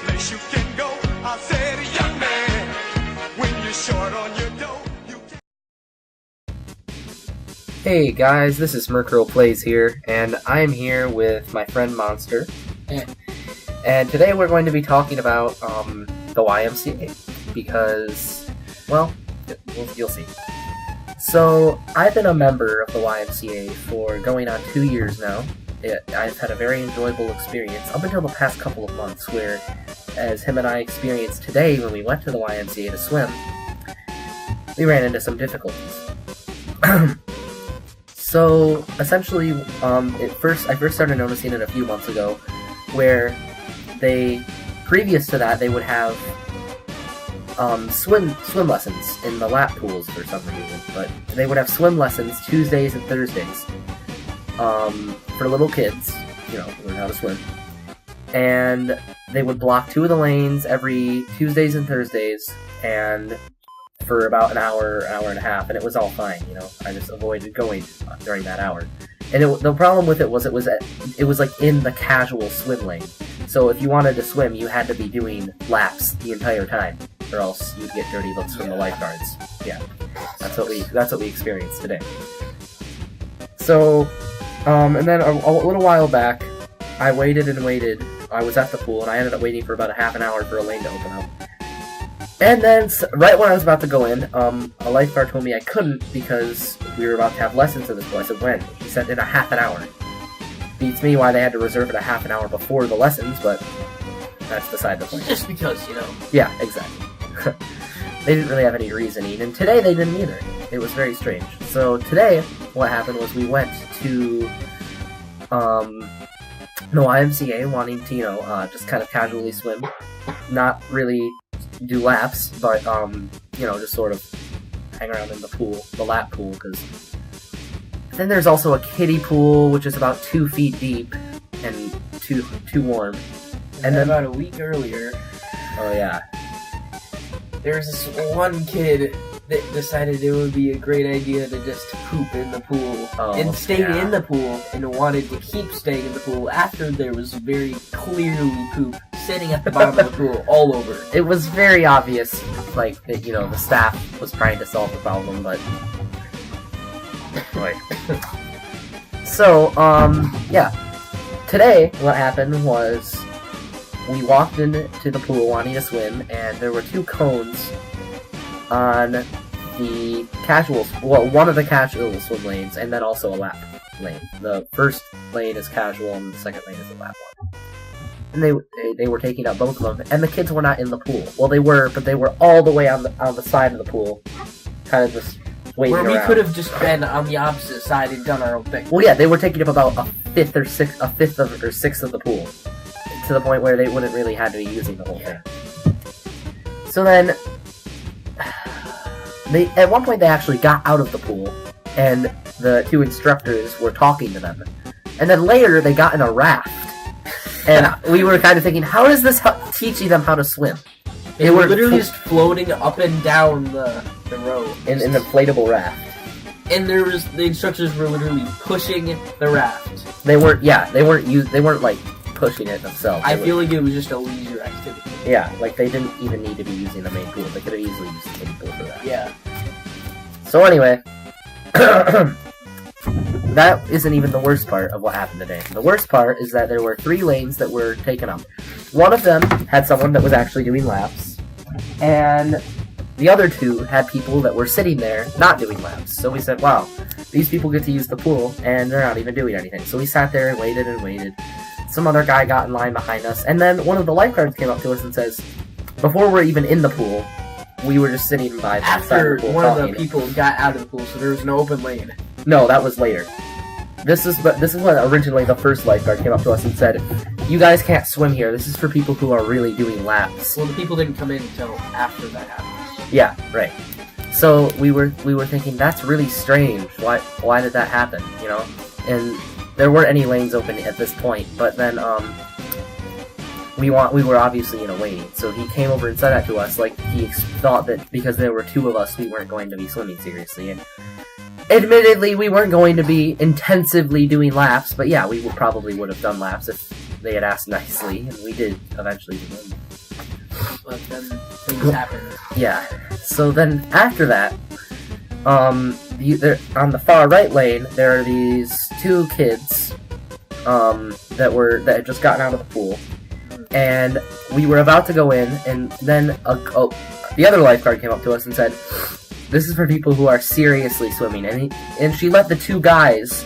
place you can go. I said, young man, when you're short on your dough, you can... Hey guys, this is Mercurl Plays here, and I'm here with my friend Monsterw. And today we're going to be talking about the YMCA, because, well, you'll see. So, I've been a member of the YMCA for going on 2 years now. I've had a very enjoyable experience up until the past couple of months, where, as him and I experienced today when we went to the YMCA to swim, we ran into some difficulties. So, essentially, I first started noticing it a few months ago, where previous to that, they would have swim lessons in the lap pools for some reason, but they would have swim lessons Tuesdays and Thursdays for little kids, learn how to swim. And they would block 2 of the lanes every Tuesdays and Thursdays, and for about an hour and a half, and it was all fine, I just avoided going during that hour. And the problem with it was it was like in the casual swim lane. So if you wanted to swim, you had to be doing laps the entire time, or else you'd get dirty looks from the lifeguards. Yeah, that's what we experienced today. So, and then a little while back, I waited and waited. I was at the pool, and I ended up waiting for about a half an hour for a lane to open up. And then, right when I was about to go in, a lifeguard told me I couldn't because we were about to have lessons in this pool. I said, when? He said, in a half an hour. Beats me why they had to reserve it a half an hour before the lessons, but that's beside the point. Just because, Yeah, exactly. They didn't really have any reasoning, and today they didn't either. It was very strange. So today, what happened was we went to the YMCA wanting to, just kind of casually swim. Not really do laps, but, just sort of hang around in the pool, the lap pool, because then there's also a kiddie pool, which is about 2 feet deep and too warm. And then about a week earlier, oh yeah, there was this one kid that decided it would be a great idea to just poop in the pool, and stayed in the pool, and wanted to keep staying in the pool after there was very clearly poop sitting at the bottom of the pool all over. It was very obvious, like, that, the staff was trying to solve the problem, but... Right. So, yeah. Today, what happened was, we walked into the pool wanting to swim, and there were 2 cones on the one of the casual swim lanes, and then also a lap lane. The first lane is casual, and the second lane is a lap one. And they were taking up both of them, and the kids were not in the pool. Well, they were, but they were all the way on the side of the pool, kind of just waiting around. Where we could have just been on the opposite side and done our own thing. Well, yeah, they were taking up about a fifth or sixth of the pool, to the point where they wouldn't really have to be using the whole thing. So then, at one point they actually got out of the pool, and the 2 instructors were talking to them. And then later they got in a raft. And we were kind of thinking, how is this teaching them how to swim? They were literally just floating up and down the road. In an inflatable raft. And the instructors were literally pushing the raft. They weren't like pushing it themselves. I feel like it was just a leisure activity. Yeah, like they didn't even need to be using the main pool. They could have easily used the main pool for that. Yeah. So anyway, that isn't even the worst part of what happened today. The worst part is that there were 3 lanes that were taken up. One of them had someone that was actually doing laps, and the other 2 had people that were sitting there not doing laps. So we said, wow, these people get to use the pool, and they're not even doing anything. So we sat there and waited and waited. Some other guy got in line behind us, and then one of the lifeguards came up to us and says, before we're even in the pool, we were just sitting by the side of the pool one talking. of the people got out of the pool, so there was no open lane. No, that was later. This is when originally the first lifeguard came up to us and said, you guys can't swim here, this is for people who are really doing laps. Well, the people didn't come in until after that happened. Yeah, right. So we were thinking, that's really strange, why did that happen, And there weren't any lanes open at this point, but then, we were obviously, waiting, so he came over and said that to us, like, he thought that because there were 2 of us, we weren't going to be swimming seriously, and admittedly, we weren't going to be intensively doing laps, but yeah, we probably would have done laps if they had asked nicely, and we did eventually do them. but then things happened. Yeah. So then after that, on the far right lane, there are these two kids that had just gotten out of the pool, and we were about to go in, and then the other lifeguard came up to us and said, "This is for people who are seriously swimming," and she let the two guys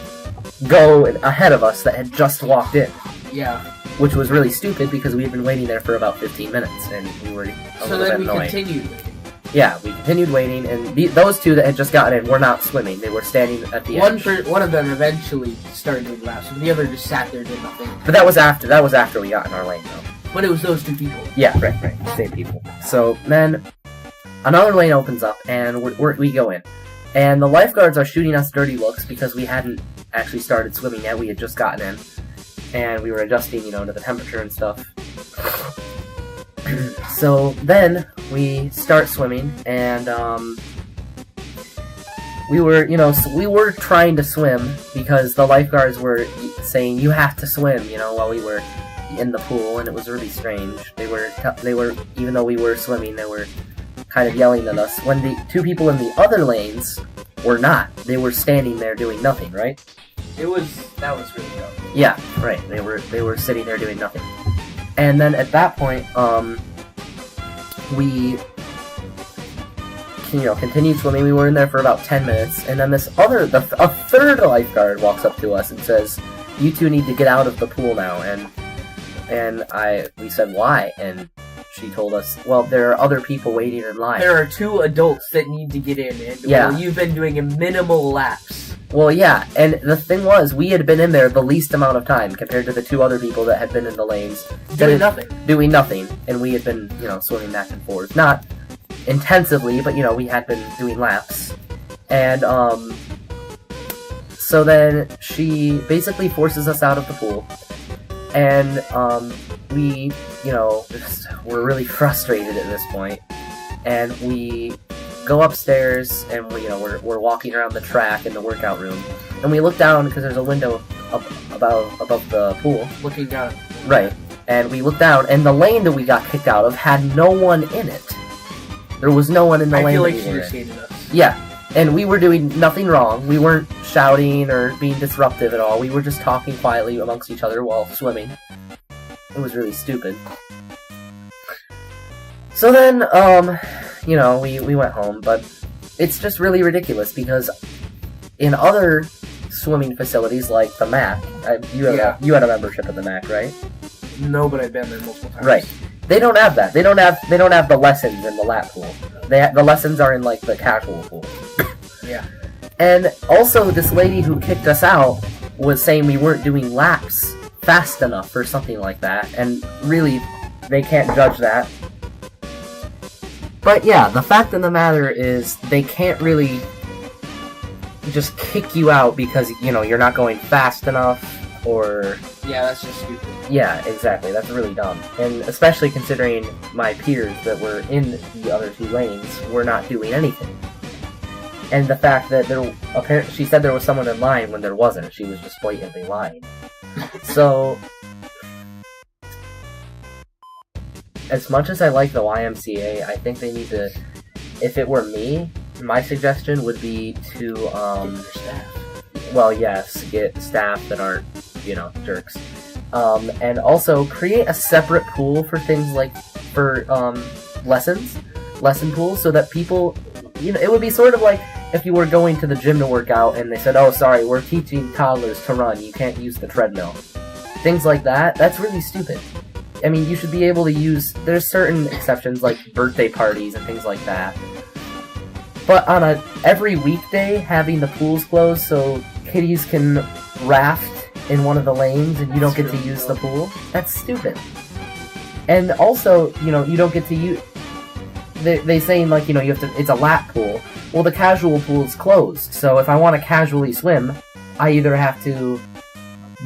go ahead of us that had just walked in. Yeah. Which was really stupid because we had been waiting there for about 15 minutes, and we were a little bit annoyed. Continued waiting. Yeah, we continued waiting, and those two that had just gotten in were not swimming. They were standing at the edge. One of them eventually started doing laps, and the other just sat there doing nothing. But that was after we got in our lane, though. But it was those two people. Yeah, right, same people. So then another lane opens up, and we go in, and the lifeguards are shooting us dirty looks because we hadn't actually started swimming yet. We had just gotten in, and we were adjusting, to the temperature and stuff. So then we start swimming, and we were trying to swim because the lifeguards were saying you have to swim, while we were in the pool, and it was really strange. They were even though we were swimming, they were kind of yelling at us. When the two people in the other lanes were not, they were standing there doing nothing, right? That was really dumb. Yeah, right. They were sitting there doing nothing. And then at that point, we continued swimming. We were in there for about 10 minutes, and then a third lifeguard walks up to us and says, "You two need to get out of the pool now." And we said, "Why?" And she told us, "Well, there are other people waiting in line. There are two adults that need to get in, and yeah. You've been doing a minimal laps." Well, yeah, and the thing was, we had been in there the least amount of time compared to the two other people that had been in the lanes. Doing nothing. And we had been, swimming back and forth. Not intensively, but, we had been doing laps. And, so then she basically forces us out of the pool. And, we, we're really frustrated at this point. And we go upstairs, and we're walking around the track in the workout room, and we look down because there's a window above the pool. Looking down. Right, and we look down, and the lane that we got kicked out of had no one in it. There was no one in the lane. I feel like she just hated us. Yeah, and we were doing nothing wrong. We weren't shouting or being disruptive at all. We were just talking quietly amongst each other while swimming. It was really stupid. So then, we went home, but it's just really ridiculous because in other swimming facilities like the MAC, you had a membership at the MAC, right? No, but I've been there multiple times. Right. They don't have that. They don't have the lessons in the lap pool. The lessons are in like the casual pool. Yeah. And also, this lady who kicked us out was saying we weren't doing laps fast enough or something like that, and really, they can't judge that. But yeah, the fact of the matter is they can't really just kick you out because, you're not going fast enough, or... Yeah, that's just stupid. Yeah, exactly. That's really dumb. And especially considering my peers that were in the other two lanes were not doing anything. And the fact that she said there was someone in line when there wasn't. She was just blatantly lying. So... As much as I like the YMCA, I think they need to, if it were me, my suggestion would be to, get staff that aren't, jerks. And also create a separate pool for things like, lesson pools, so that people, it would be sort of like if you were going to the gym to work out and they said, "Oh, sorry, we're teaching toddlers to run, you can't use the treadmill." Things like that, that's really stupid. I mean, you should be able to use... There's certain exceptions, like birthday parties and things like that. But on every weekday, having the pools closed so kiddies can raft in one of the lanes and you don't get to use the pool, that's stupid. And also, you don't get to use... They saying, like, you have to... It's a lap pool. Well, the casual pool is closed, so if I want to casually swim, I either have to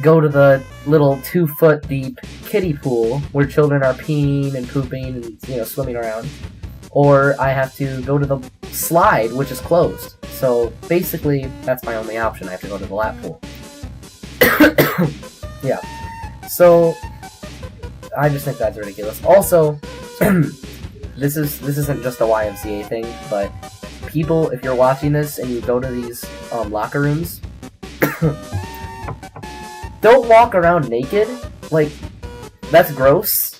go to the little 2-foot deep kiddie pool where children are peeing and pooping and swimming around, or I have to go to the slide, which is closed. So basically, that's my only option. I have to go to the lap pool. Yeah. So I just think that's ridiculous. Also, this isn't just a YMCA thing, but people, if you're watching this and you go to these locker rooms, don't walk around naked. Like, that's gross.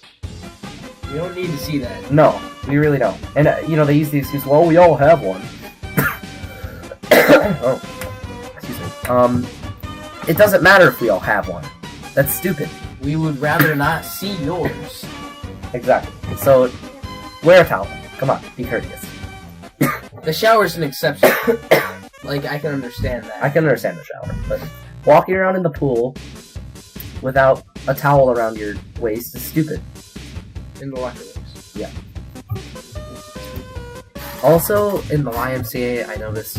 We don't need to see that. No, we really don't. And they use the excuse, well, we all have one. Oh, excuse me. It doesn't matter if we all have one. That's stupid. We would rather not see yours. Exactly. So, wear a towel. Come on, be courteous. The shower's an exception. Like, I can understand that. I can understand the shower, but walking around in the pool without a towel around your waist is stupid. In the locker rooms. Yeah. Also, in the YMCA, I noticed,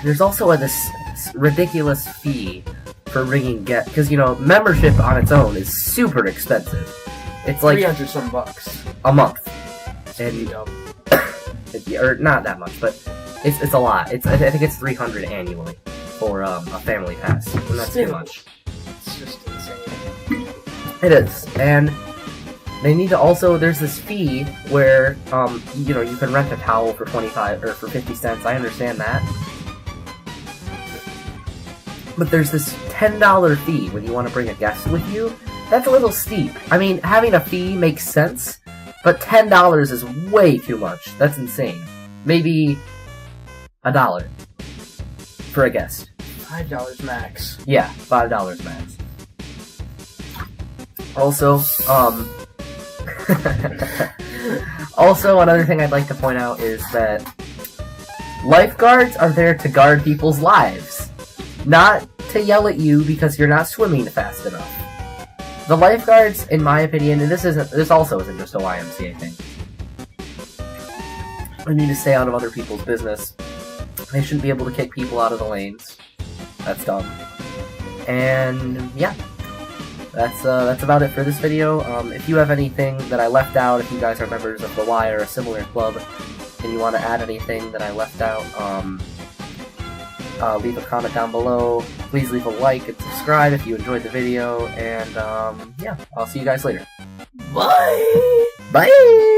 there's also this ridiculous fee for bringing guests, because, membership on its own is super expensive. It's like $300 bucks a month. And, or not that much, but it's a lot. I think it's $300 annually for a family pass, and that's too much. It's just insane. It is, and they need to also. There's this fee where you can rent a towel for 25 or for 50 cents. I understand that, but there's this $10 fee when you want to bring a guest with you. That's a little steep. I mean, having a fee makes sense, but $10 is way too much. That's insane. Maybe $1 for a guest. $5 max. Yeah, $5 max. Also, also another thing I'd like to point out is that lifeguards are there to guard people's lives, not to yell at you because you're not swimming fast enough. The lifeguards, in my opinion, and this also isn't just a YMCA thing, they need to stay out of other people's business. They shouldn't be able to kick people out of the lanes. That's dumb. And yeah, that's about it for this video. If you have anything that I left out, if you guys are members of the Y or a similar club, and you want to add anything that I left out, leave a comment down below. Please leave a like and subscribe if you enjoyed the video, and yeah, I'll see you guys later. Bye! Bye!